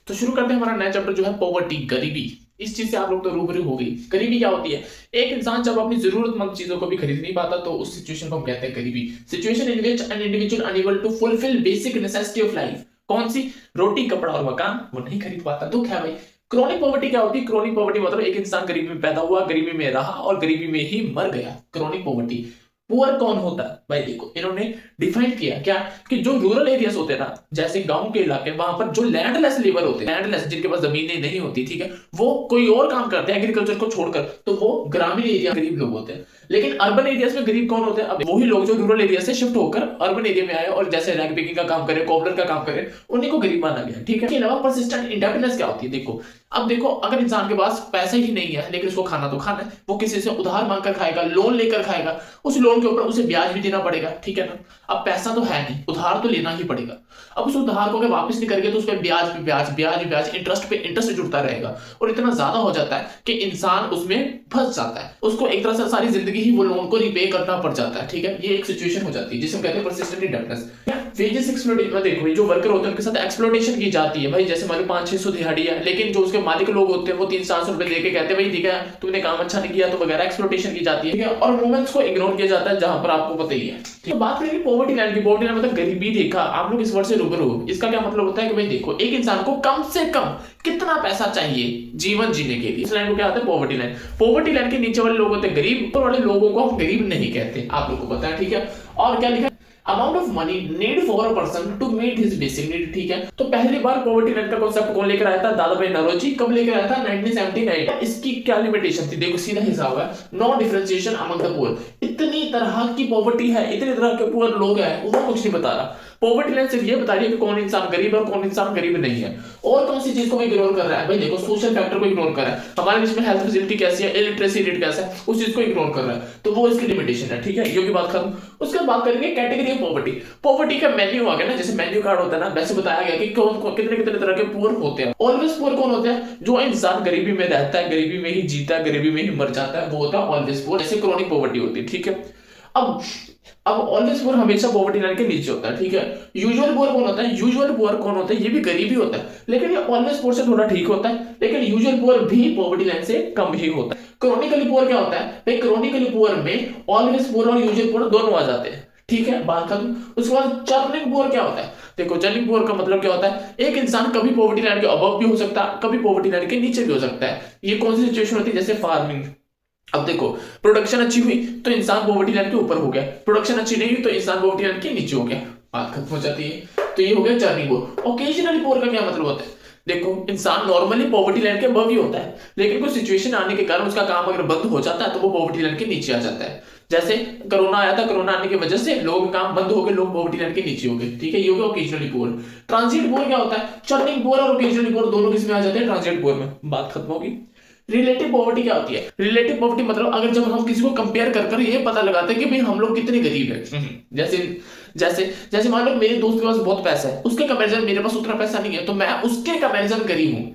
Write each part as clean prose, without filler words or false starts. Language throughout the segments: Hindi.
तो शुरू करते हैं हमारा नया चैप्टर जो है पॉवर्टी, गरीबी। इस चीज से आप लोग तो रूबरू हो गई। गरीबी क्या होती है? एक इंसान जब अपनी जरूरतमंद चीजों को भी खरीद नहीं पाता तो उस सिचुएशन को हम कहते हैं गरीबी। Situation in which an individual unable to fulfil basic necessity of life. कौन सी? रोटी, कपड़ा और मकान वो नहीं खरीद पाता। दुख है भाई। क्रॉनिक पॉवर्टी क्या होती है? क्रॉनिक पॉवर्टी मतलब एक इंसान गरीबी में पैदा हुआ, गरीबी में रहा और गरीबी में ही मर गया। Chronic poverty. पुअर कौन होता है भाई? देखो इन्होंने डिफाइन किया क्या कि जो रूरल एरियाज होते हैं ना, जैसे गांव के इलाके, वहां पर जो लैंडलेस लेबर होते हैं, लैंडलेस जिनके पास जमीनें नहीं होती, ठीक है, वो कोई और काम करते हैं एग्रीकल्चर को छोड़कर, तो वो ग्रामीण एरिया गरीब लोग होते हैं। लेकिन अर्बन एरियाज में गरीब कौन होते हैं? अब वही लोग जो रूरल एरिया से शिफ्ट होकर अर्बन एरिया में आए और जैसे रैग पिकिंग का काम करे, कॉबलर का काम करे, उन्हीं को गरीब माना गया। ठीक है। इसके अलावा परसिस्टेंट इंडेपेंडेंस क्या होती है? देखो अब देखो, अगर इंसान के पास पैसा ही नहीं है लेकिन उसको खाना तो खाना है, वो किसी से उधार मांगकर खाएगा, लोन लेकर खाएगा, उस लोन के ऊपर उसे ब्याज भी देना पड़ेगा। ठीक है ना। अब पैसा तो है नहीं, उधार तो लेना ही पड़ेगा। अब उस उधार को अगर वापस नहीं करेंगे तो उस पर ब्याज पे ब्याज, ब्याज पे ब्याज, इंटरेस्ट पे इंटरेस्ट जुड़ता रहेगा और इतना ज्यादा हो जाता है कि इंसान उसमें फंस जाता है। उसको एक तरह से सारी जिंदगी ही वो लोन को रिपे करना पड़ जाता है। ठीक है। ये एक सिचुएशन हो जाती है जिसे हम कहते हैं परसिस्टेंट इंडेपेंडेंस। वेजेस एक्सप्लॉइटेशन, देखो जो वर्कर होते हैं उनके साथ एक्सप्लॉइटेशन की जाती है भाई। जैसे मान लो 500-600 दिहाड़ी है, लेकिन जो उसके मालिक लोग होते हैं वो 300-400 रुपए देके कहते हैं भाई ठीक है तुमने काम अच्छा नहीं किया तो वगैरह एक्सप्लॉइटेशन की जाती है। ठीक है। और वुमेन्स को इग्नोर किया जाता है जहां पर आपको पता ही है। तो बात करेंगे पॉवर्टी लाइन की। पॉवर्टी लाइन मतलब गरीबी। देखा आप लोग इस वर्ड से रूबरू हो। इसका क्या मतलब होता है कि भाई देखो एक इंसान को कम से कम कितना पैसा चाहिए जीवन जीने के लिए, इस लाइन को क्या होता है? Poverty line. पॉवर्टी लाइन के नीचे वाले लोग होते हैं गरीब, ऊपर वाले लोगों को हम गरीब नहीं कहते, आप लोग को पता है। ठीक है। और क्या लिखा? Amount of money need for a person to meet his basic need. ठीक है। तो पहली बार पॉवर्टी लाइन का कांसेप्ट कौन लेकर आया था? दादा भाई नौरोजी। कब लेकर आया था? 1979। इसकी क्या लिमिटेशन थी? देखो सीधा हिसाब है, no differentiation among the poor. इतनी तरह की पॉवर्टी है, इतने तरह के पुअर लोग हैं, वो कुछ नहीं बता रहा। पॉवर्टी लाइन सिर्फ ये बता रही है कि कौन इंसान गरीब है और कौन इंसान गरीब नहीं है। और कौन सी चीज को इग्नोर कर रहा है? भाई देखो सोशल फैक्टर को इग्नोर कर रहा है। हमारे देश में हेल्थ फैसिलिटी कैसी है, इलिटरेसी रेट कैसा है, उस चीज को इग्नोर कर रहा है, तो वो इसकी लिमिटेशन है। ठीक है। ये की बात खत्म। उसके बाद बात करेंगे कैटेगरी ऑफ पॉवर्टी। पॉवर्टी का मेन्यू आ गया ना, जैसे मेन्यू कार्ड होता है ना, वैसे बताया गया कि कौन कितने कितने तरह के पुअर होते हैं। ऑलवेज पुअर कौन होते हैं? जो इंसान गरीबी में रहता है, गरीबी में ही जीता है, गरीबी में ही मर जाता है, वो होता है ऑलवेज पुअर। जैसे क्रॉनिक पॉवर्टी होती है। ठीक है। अब ऑलवेज पुअर हमेशा पॉवर्टी लाइन के नीचे होता है। ठीक है। यूजुअल पुअर कौन होता है? यूजुअल पुअर कौन होता है? ये भी गरीब ही होता है, लेकिन ये ऑलवेज पुअर से थोड़ा ठीक होता है, लेकिन यूजुअल पुअर भी पॉवर्टी लाइन से कम ही होता है। क्रॉनिकली पुअर क्या होता है भाई? क्रॉनिकली पुअर में ऑलवेज पुअर और यूजुअल पुअर दोनों आ जाते हैं। ठीक है। बात खत्म। उसके बाद चर्निंग पुअर क्या होता है? देखो चर्निंग पुअर का मतलब क्या होता है? एक इंसान कभी पॉवर्टी लाइन के अबव भी हो सकता है, कभी पॉवर्टी लाइन के नीचे भी हो सकता है। ये कौन सी सिचुएशन होती है? जैसे फार्मिंग। अब देखो प्रोडक्शन अच्छी हुई तो इंसान पॉवर्टी लाइन के ऊपर हो गया, प्रोडक्शन अच्छी नहीं हुई तो इंसान पॉवर्टी लाइन के नीचे हो गया, बात खत्म हो जाती है। तो ये हो गया चर्निंग पुअर। ओकेजनली पुअर का क्या मतलब होता है? देखो इंसान नॉर्मली पॉवर्टी लाइन के अबव ही होता है, लेकिन कुछ सिचुएशन आने के कारण उसका काम अगर बंद हो जाता है तो वो पॉवर्टी लाइन के नीचे आ जाता है। जैसे कोरोना आया था, कोरोना आने की वजह से लोगों के काम बंद हो गए, लोग पॉवर्टी लाइन के नीचे हो गए। ठीक है। ये हो गया ओकेजनली पुअर। ट्रांजिट पुअर क्या होता है? चर्निंग पुअर और ओकेजनली पुअर दोनों किसमें आ जाते हैं? ट्रांजिट पुअर में। बात खत्म होगी। रिलेटिव पॉवर्टी क्या होती है? रिलेटिव पॉवर्टी मतलब अगर जब हम किसी को कंपेयर कर ये पता लगाते हैं कि भाई हम लोग कितने गरीब हैं। जैसे जैसे जैसे मान लो मेरे दोस्त के पास बहुत पैसा है, उसके कंपैरिजन मेरे पास उतना पैसा नहीं है, तो मैं उसके कंपैरिजन गरीब हूं।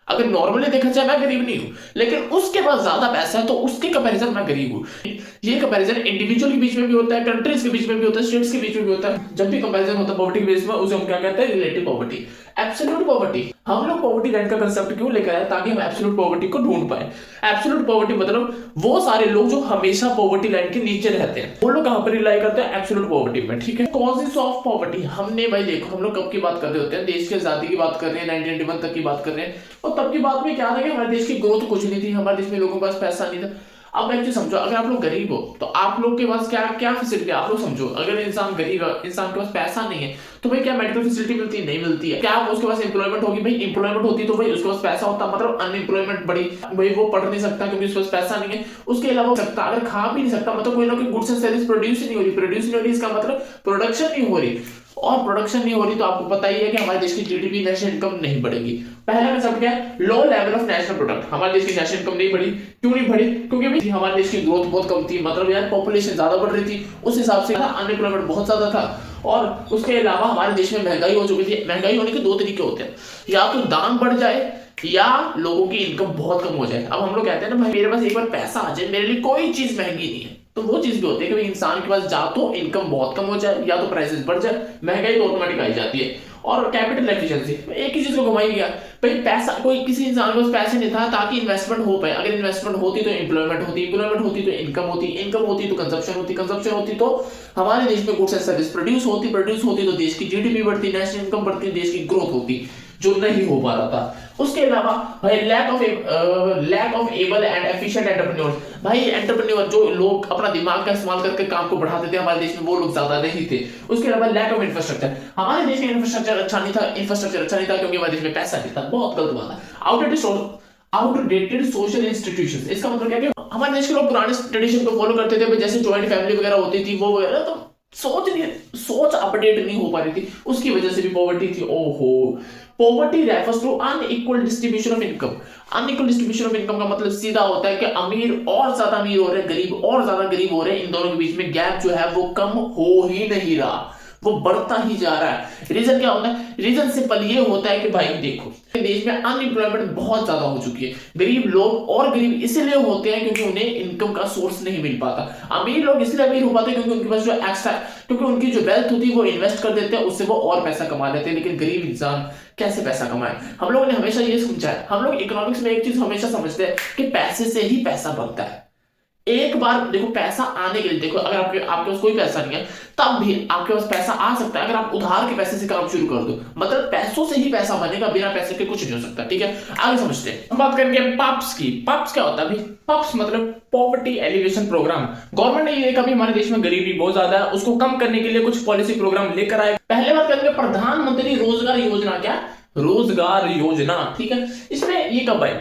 अगर नॉर्मली देखा जाए मैं गरीब नहीं हूं, लेकिन उसके पास ज्यादा पैसा है तो उसके कंपैरिजन मैं गरीब हूं। ये कंपैरिजन इंडिविजुअल के बीच में भी होता है, कंट्रीज के बीच में भी होता है, स्टेट्स के बीच में भी होता है। जब भी कंपैरिजन होता है पॉवर्टी के बेस में, उसे हम क्या कहते हैं? Relative poverty. एब्सोल्यूट पॉवर्टी, हम लोग पॉवर्टी लाइन का कंसेप्ट क्यों लेकर आए? ताकि हम एब्सोल्यूट पॉवर्टी को ढूंढ पाए। एब्सोल्यूट पॉवर्टी मतलब वो सारे लोग जो हमेशा पॉवर्टी लाइन के नीचे रहते हैं, वो लोग कहां पर रिलाई करते हैं? एब्सोल्यूट पॉवर्टी में। ठीक है। कॉजेस ऑफ पॉवर्टी, हमने भाई देखो हम लोग कब की बात कर रहे होते हैं? देश की आजादी की बात कर रहे हैं, 1991 तक की बात कर रहे हैं, और तब की बात में क्या था कि हमारे देश की ग्रोथ कुछ नहीं थी, हमारे देश में लोगों के पास पैसा नहीं था। अब एक चीज समझो, अगर आप लोग गरीब हो तो आप लोग के पास क्या क्या फैसिलिटी? आप लोग समझो, अगर इंसान गरीब है, इंसान के पास पैसा नहीं है, तो भाई क्या मेडिकल फैसिलिटी मिलती है? नहीं मिलती है। क्या उसके पास एम्प्लॉयमेंट होगी? भाई एम्प्लॉयमेंट होती तो भाई उसके पास पैसा होता, मतलब अनएम्प्लॉयमेंट बढ़ी, भाई वो पढ़ नहीं सकता क्योंकि उसके पास पैसा नहीं है। उसके अलावा सकता, अगर खा भी नहीं सकता, मतलब कोई ना कोई गुड्स एंड सर्विस प्रोड्यूस नहीं हो रही, प्रोड्यूस नहीं हो रही, इसका मतलब प्रोडक्शन नहीं हो रही, और प्रोडक्शन नहीं हो रही तो आपको पता ही है कि हमारे देश की जीडीपी, नेशनल इनकम नहीं बढ़ेगी। पहला कंसेप्ट क्या है? Low level of national product. हमारे देश की नेशनल इनकम नहीं बढ़ी। क्यों नहीं बढ़ी? क्योंकि भाई हमारे देश की ग्रोथ बहुत कम थी, मतलब यार पॉपुलेशन ज्यादा बढ़ रही थी, उस हिसाब से अनएम्प्लॉयमेंट बहुत ज्यादा था, और उसके अलावा हमारे देश में महंगाई हो चुकी थी। महंगाई होने के दो तरीके होते हैं, या तो दाम बढ़ जाए या लोगों की इनकम बहुत कम हो जाए। अब हम लोग कहते हैं ना भाई मेरे पास एक बार पैसा आ जाए, मेरे लिए कोई चीज महंगी नहीं है, तो वो चीज भी होती है कि इंसान के पास या तो इनकम बहुत कम हो जाए या तो प्राइसेस बढ़ जाए, महंगाई तो ऑटोमेटिक आई जाती है। और कैपिटल एफिशिएंसी, एक ही चीज को घुमाई गया भाई। पैसा, कोई किसी इंसान के पास पैसे नहीं था ताकि इन्वेस्टमेंट हो पाए, अगर इन्वेस्टमेंट होती तो एम्प्लॉयमेंट होती, एम्प्लॉयमेंट होती तो इनकम होती, इनकम होती तो कंजप्शन होती, कंजप्शन होती तो हमारे देश में गुड्स एंड सर्विस प्रोड्यूस होती, प्रोड्यूस होती तो देश की जीडीपी बढ़ती, नेशनल इनकम बढ़ती, देश की ग्रोथ होती, जो नहीं हो पा रहा था। उसके अलावा भाई lack of able and efficient entrepreneurs, भाई एंटरप्रेन्योर जो लोग अपना दिमाग का इस्तेमाल करके काम को बढ़ाते थे हमारे देश में, वो लोग ज्यादा नहीं थे। उसके अलावा लैक ऑफ इंफ्रास्ट्रक्चर, हमारे देश में इंफ्रास्ट्रक्चर अच्छा नहीं था क्योंकि हमारे देश में पैसा नहीं था, बहुत गलत बात है। आउटडेटेड सोशल इंस्टीट्यूशंस, इसका मतलब क्या है कि हमारे देश के लोग पुराने ट्रेडिशन को फॉलो करते थे, जैसे जॉइंट फैमिली वगैरह होती थी वो वगैरह, तो सोच अपडेट नहीं हो पा रही थी, उसकी वजह से भी पॉवर्टी थी। ओहो, poverty refers to unequal distribution of income. Unequal distribution of income का मतलब सीधा होता है कि अमीर और ज्यादा अमीर हो रहे हैं, गरीब और ज्यादा गरीब हो रहे हैं, इन दोनों के बीच में गैप जो है वो कम हो ही नहीं रहा, वो बढ़ता ही जा रहा है। रीजन क्या होता है? रीजन सिंपल ये होता है कि भाई देखो, देश में अनएम्प्लॉयमेंट बहुत ज्यादा हो चुकी है, गरीब लोग और गरीब इसलिए होते हैं क्योंकि उन्हें इनकम का सोर्स नहीं मिल पाता। अमीर लोग इसलिए अमीर हो पाते हैं क्योंकि उनके पास जो एक्स्ट्रा, क्योंकि उनकी जो वेल्थ होती है वो इन्वेस्ट कर देते हैं, उससे वो और पैसा कमा लेते हैं। लेकिन गरीब इंसान कैसे पैसा कमाए? हम लोगों ने हमेशा ये समझा है, हम लोग इकोनॉमिक्स में एक चीज हमेशा समझते हैं कि पैसे से ही पैसा बनता है। एक बार देखो, पैसा आने के लिए देखो, अगर आपके पास कोई पैसा नहीं है तब भी आपके पास पैसा आ सकता है अगर आप उधार के पैसे से काम शुरू कर दो, मतलब पैसों से ही पैसा बनेगा, बिना पैसे के कुछ नहीं हो सकता। ठीक है, आगे समझते हैं। बात करेंगे पप्स की। पप्स क्या होता है भाई? पप्स मतलब पॉवर्टी एलिवेशन प्रोग्राम। गवर्नमेंट ने ये देखा भी हमारे देश में गरीबी बहुत ज्यादा है, उसको कम करने के लिए कुछ पॉलिसी प्रोग्राम लेकर आए। पहले बात करेंगे प्रधानमंत्री रोजगार योजना। क्या? रोजगार योजना। ठीक है, इसमें ये कब आई?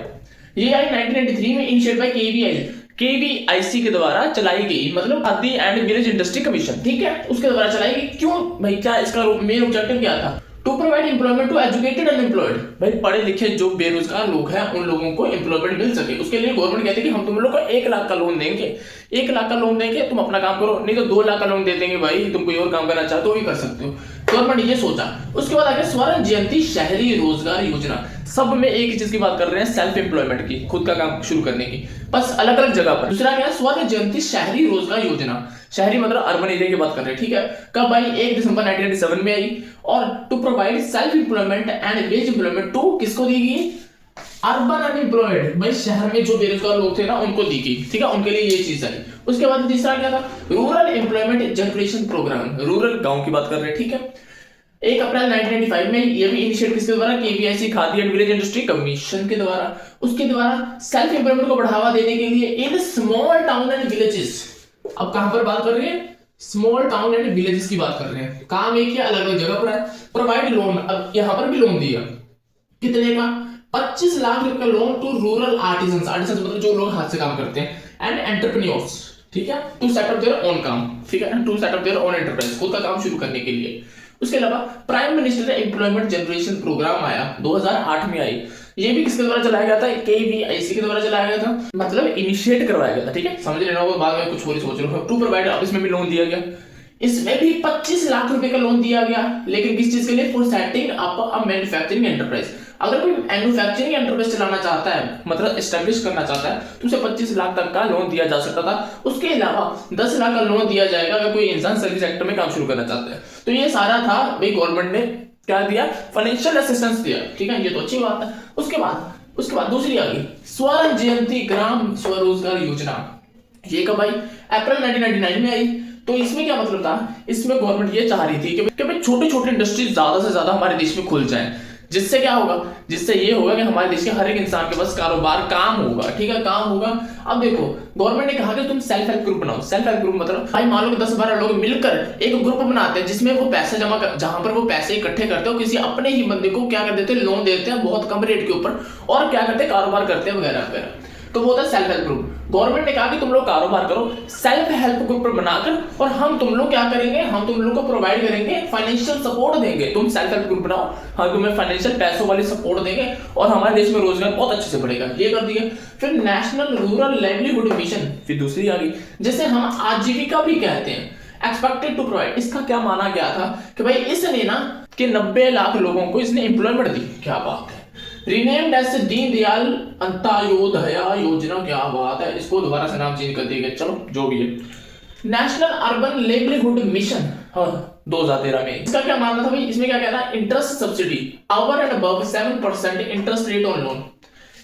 ये आई 1993 में, इनिशिएट बाय केवीआईसी के द्वारा चलाई गई, मतलब khadi and village industry commission. ठीक है, उसके द्वारा चलाई गई। क्यों भाई? क्या इसका मेन ऑब्जेक्टिव क्या था? To provide employment to educated unemployed, भाई पढ़े लिखे जो बेरोजगार लोग हैं उन लोगों को एम्प्लॉयमेंट मिल सके। उसके लिए गवर्नमेंट कहती है कि हम तुम लोग को 1 लाख का लोन देंगे, 1 लाख का लोन देंगे, तुम अपना काम करो, नहीं तो 2 लाख का लोन दे देंगे भाई, तुम कोई और काम करना चाहते हो भी कर सकते हो। गवर्नमेंट ये सोचा। उसके बाद आगे स्वर्ण जयंती शहरी रोजगार योजना। सब में एक ही चीज की बात कर रहे हैं, सेल्फ एम्प्लॉयमेंट की, खुद का काम शुरू करने की, बस अलग अलग जगह पर। दूसरा क्या है? स्वर्ण जयंती शहरी रोजगार योजना। शहरी मतलब अर्बन एरिया की बात कर रहे हैं। ठीक है, कब आई? 1 दिसंबर 1997 में आई। और to provide self employment and wage employment to किसको दी गई? अर्बन अनएम्प्लॉयड, भाई शहर में जो बेरोजगार लोग थे ना उनको दी गई। ठीक है, उनके लिए ये चीज आई। उसके बाद तीसरा क्या था? Rural employment generation programme. Rural गांव की बात कर रहे हैं। ठीक है, 1 अप्रैल 1995 में ये भी इनिशिएट किसके द्वारा? KVIC khadi and village industry commission के द्वारा। उसके द्वारा सेल्फ एम्प्लॉयमेंट को बढ़ावा देने के लिए in small town and villages. अब कहां पर बात कर रहे हैं? स्मॉल टाउन एंड विलेजेस की बात कर रहे हैं। काम एक ही अलग अलग जगह पर है। प्रोवाइड लोन, अब यहां पर भी लोन दिया, कितने का? 25 लाख रुपए का लोन टू रूरल आर्टिजंस। आर्टिजंस मतलब जो लोग हाथ से काम करते हैं, एंड एंटरप्रेन्योर्स। ठीक है, to set up their own काम। ठीक है, to set up their own enterprise, खुद का काम शुरू करने के लिए। उसके अलावा prime minister employment generation programme आया, 2008 में आई। ये भी किसके द्वारा चलाया गया था? केवीआईसी के द्वारा चलाया गया था, मतलब इनिशिएट करवाया गया था। ठीक है, समझ लेना होगा, बाद में कुछ और ही सोच रहे हो। टू प्रोवाइड, अब इसमें भी लोन दिया गया, इसमें भी 25 लाख रुपए का लोन दिया गया, लेकिन किस चीज के लिए? For setting up a manufacturing enterprise. अगर कोई मैन्युफैक्चरिंग एंटरप्राइज चलाना चाहता है, मतलब एस्टेब्लिश करना चाहता है, तो उसे 25 लाख तक का लोन दिया जा सकता था। उसके अलावा 10 लाख का लोन दिया जाएगा अगर कोई इंसान सर्विस सेक्टर में काम शुरू करना चाहता है। तो ये सारा था भाई, गवर्नमेंट ने क्या दिया? फाइनेंशियल असिस्टेंस दिया। ठीक है, ये तो अच्छी बात है। उसके बाद दूसरी आ गई स्वर्ण जयंती ग्राम स्वरोजगार योजना। ये कब आई? अप्रैल 1999 में आई। तो इसमें क्या मतलब था? इसमें गवर्नमेंट ये चाह रही थी कि भाई छोटे छोटे इंडस्ट्रीज ज्यादा से ज्यादा हमारे देश में खुल जाएं, जिससे क्या होगा? जिससे ये होगा कि हमारे देश के हर एक इंसान के पास कारोबार, काम होगा। ठीक है, काम होगा। अब देखो, गवर्नमेंट ने कहा कि तुम सेल्फ हेल्प ग्रुप बनाओ। सेल्फ हेल्प ग्रुप मतलब भाई मान लो कि 10-12 लोग मिलकर एक ग्रुप बनाते हैं, जिसमें वो पैसे जमा कर, जहां पर वो पैसे इकट्ठे करते हो, किसी अपने ही बंदे को क्या कर देते हैं? लोन देते हैं बहुत कम रेट के ऊपर, और क्या करते हैं? कारोबार करते हैं वगैरह वगैरह। तो वो था सेल्फ हेल्प ग्रुप। गवर्नमेंट ने कहा कि तुम लोग कारोबार करो सेल्फ हेल्प ग्रुप बनाकर, और हम तुम लोग क्या करेंगे? हम तुम लोग को प्रोवाइड करेंगे, फाइनेंशियल सपोर्ट देंगे। तुम सेल्फ हेल्प ग्रुप बनाओ, हम तुम्हें फाइनेंशियल पैसों वाली सपोर्ट देंगे, और हमारे देश में रोजगार बहुत अच्छे से बढ़ेगा। ये कर दिया। फिर नेशनल रूरल लाइवलीहुड मिशन, फिर दूसरी आ गई, जिसे हम आजीविका भी कहते हैं। एक्सपेक्टेड टू प्रोवाइड, इसका क्या माना गया था कि भाई इसने ना कि 90 लाख लोगों को इसने एम्प्लॉयमेंट दी। क्या बात है! रीनेम्ड एज दीनदयाल अंत्योदय योजना। क्या बात है! इसको दोबारा से नाम चेंज कर दिया गया, चलो जो भी है। नेशनल अर्बन लाइवलीहुड मिशन, हाँ 2013 में। इसका क्या मानना था भाई, इसमें क्या कहता है, interest subsidy over and above 7% interest rate on loan.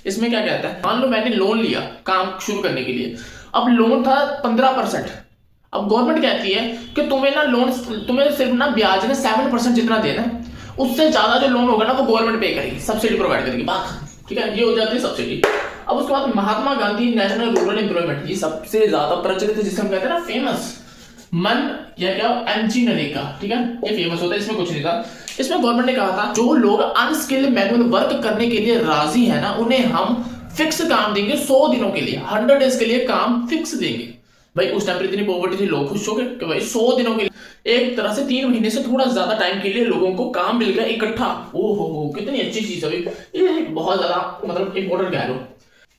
इसमें क्या कहता है, मान लो मैंने लोन लिया काम शुरू करने के लिए, अब लोन था 15%। अब गवर्नमेंट कहती है कि तुम्हें ना लोन, तुम्हें सिर्फ ना ब्याज ना 7% जितना देना है, उससे ज्यादा जो लोन होगा ना वो गवर्नमेंट पे करेगी, सब्सिडी प्रोवाइड करेगी, बात ठीक है, ये हो जाती है सब्सिडी। अब उसके बाद Mahatma Gandhi national rural employment, ये सबसे ज्यादा प्रचलित है, जिसे हम कहते हैं ना फेमस मन या क्या एमजी नरेगा, ठीक है, ये फेमस होता है, इसमें कुछ नहीं था। इसमें गवर्नमेंट ने कहा था जो लोग अनस्किल्ड मैनुअल वर्क करने के लिए राजी है ना, उन्हें हम फिक्स काम देंगे 100 दिनों के लिए, 100 डेज के लिए काम फिक्स देंगे। भाई उस टाइम पर इतनी पॉवर्टी थी, लोग खुश हो गए कि भाई 100 दिनों के लिए, एक तरह से 3 महीने से थोड़ा ज्यादा टाइम के लिए लोगों को काम मिल गया इकट्ठा। ओहो कितनी अच्छी चीज है, ये बहुत ज्यादा मतलब इंपॉर्टेंट कह लो।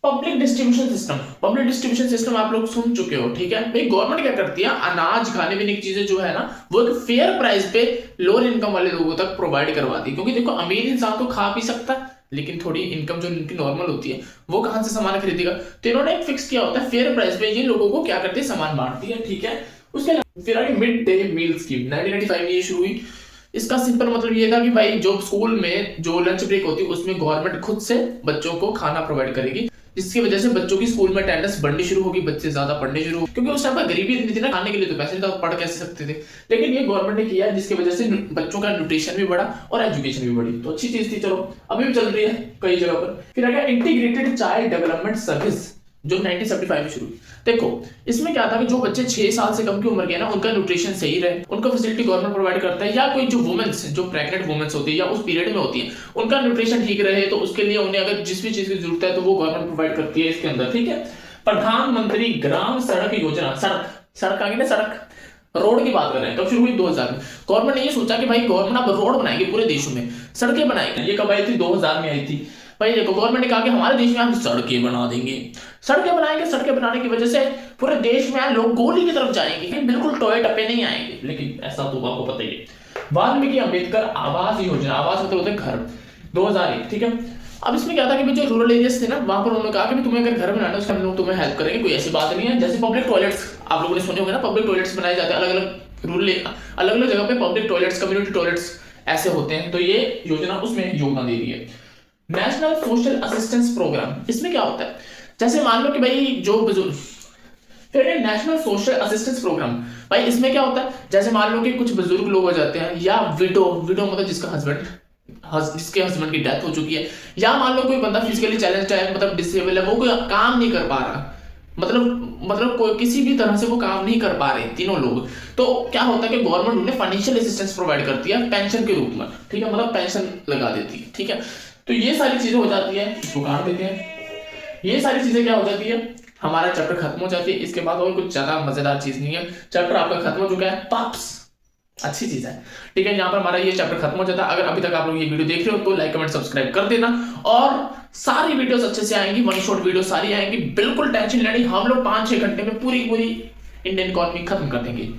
Public distribution system, public distribution system आप लोग सुन चुके हो, ठीक है भाई। गवर्नमेंट क्या करती है, अनाज खाने पीने की चीजें जो है ना वो एक फेयर प्राइस पे लोअर इनकम वाले लोगों तक प्रोवाइड करवाती है। क्योंकि देखो अमीर इंसान तो खा पी सकता है, लेकिन थोड़ी इनकम जो इनकी नॉर्मल होती है वो कहां से सामान खरीदेगा, तो इन्होंने एक फिक्स किया होता है फेयर प्राइस पे, ये लोगों को क्या करती है, सामान बांटती है, ठीक है। उसके फिर आगे मिड डे मील स्कीम 1995 में ये शुरू हुई। इसका सिंपल मतलब ये था कि भाई जो स्कूल में जो लंच ब्रेक होती है उसमें गवर्नमेंट खुद से बच्चों को खाना प्रोवाइड करेगी, जिसकी वजह से बच्चों की स्कूल में अटेंडेंस बढ़नी शुरू होगी, बच्चे ज्यादा पढ़ने शुरू हो, क्योंकि उस टाइम पर गरीबी इतनी थी ना, खाने के लिए तो पैसे नहीं था, पढ़ कैसे सकते थे। लेकिन ये गवर्नमेंट ने किया जिसकी वजह से बच्चों का न्यूट्रिशन भी बढ़ा और एजुकेशन भी बढ़ी, तो अच्छी चीज थी। चलो अभी भी चल रही है कई जगह पर। फिर आ गया इंटीग्रेटेड चाइल्ड डेवलपमेंट सर्विस, जो 1975 में शुरू हुई। देखो इसमें क्या था कि जो बच्चे 6 साल से कम की उम्र के ना, उनका न्यूट्रिशन सही रहे, उनका फैसिलिटी गवर्नमेंट प्रोवाइड करता है, या कोई जो वुमेन्स जो प्रेग्नेंट वुमेन्स होती है या उस पीरियड में होती है उनका न्यूट्रिशन ठीक रहे, तो उसके लिए उन्हें अगर जिस भी चीज की जरूरत है तो वो गवर्नमेंट प्रोवाइड करती है इसके अंदर, ठीक है। प्रधानमंत्री ग्राम सड़क योजना, सड़क आ गई ना, सड़क रोड की बात कर रहे हैं, कब शुरू हुई, 2000 में। गवर्नमेंट ने ये सोचा कि भाई गवर्नमेंट अब रोड बनाएगी पूरे देशों में, सड़कें बनाएगी। ये कब आई थी, 2000 में आई थी। भाई देखो गवर्नमेंट ने कहा कि हमारे देश में हम सड़कें बना देंगे, सड़कें बनाएंगे, सड़कें बनाने की वजह से पूरे देश में लोग गोली की तरफ जाएंगे, बिल्कुल टोए टप्पे नहीं आएंगे, लेकिन ऐसा तो आपको पता ही है। वाल्मीकि अंबेडकर आवास योजना, आवास मतलब होते हैं घर, 2001, ठीक है। अब इसमें क्या था कि जो रूरल एरियाज थे ना, वहां पर उन्होंने कहा कि तुम्हें अगर घर बनाना है उसका हम लोग तुम्हें हेल्प करेंगे, कोई ऐसी बात नहीं है। जैसे पब्लिक टॉयलेट्स आप लोगों ने सुने होंगे ना, पब्लिक टॉयलेट्स बनाए जाते हैं अलग अलग रूरल, अलग अलग जगह पे पब्लिक टॉयलेट्स, कम्युनिटी टॉयलेट्स ऐसे होते हैं, तो ये योजना उसमें योगदान दे रही है। नेशनल सोशल असिस्टेंस प्रोग्राम, इसमें क्या होता है, जैसे मान लो कि भाई जो बुजुर्ग, फिर नेशनल सोशल असिस्टेंस प्रोग्राम, भाई इसमें क्या होता है, जैसे मान लो कि कुछ बुजुर्ग लोग हो जाते हैं, या विडो मतलब जिसका जिसके हस्बैंड की डेथ हो चुकी है, या मान लो कोई बंदा फिजिकली चैलेंज्ड है, मतलब डिसेबल है, वो कोई काम नहीं कर पा रहा, मतलब कोई किसी भी तरह से वो काम नहीं कर पा रहे तीनों लोग, तो क्या होता है कि गवर्नमेंट उन्हें फाइनेंशियल असिस्टेंस प्रोवाइड करती है पेंशन के रूप में, ठीक है, मतलब पेंशन लगा देती है, ठीक है। तो ये सारी चीजें हो जाती है, इसको काट देते हैं। ये सारी चीजें क्या हो जाती है, हमारा चैप्टर खत्म हो जाती है। इसके बाद और कुछ ज्यादा मजेदार चीज नहीं है, चैप्टर आपका खत्म हो चुका है। पॉप्स अच्छी चीज है, ठीक है, यहाँ पर हमारा ये चैप्टर खत्म हो जाता है। अगर अभी तक आप लोग ये वीडियो देख रहे हो तो लाइक कमेंट सब्सक्राइब कर देना, और सारी वीडियोस अच्छे से आएंगी, वन शॉट वीडियो सारी आएंगी, बिल्कुल टेंशन लेनी, हम लोग 5-6 घंटे में पूरी इंडियन इकोनॉमी खत्म कर देंगे।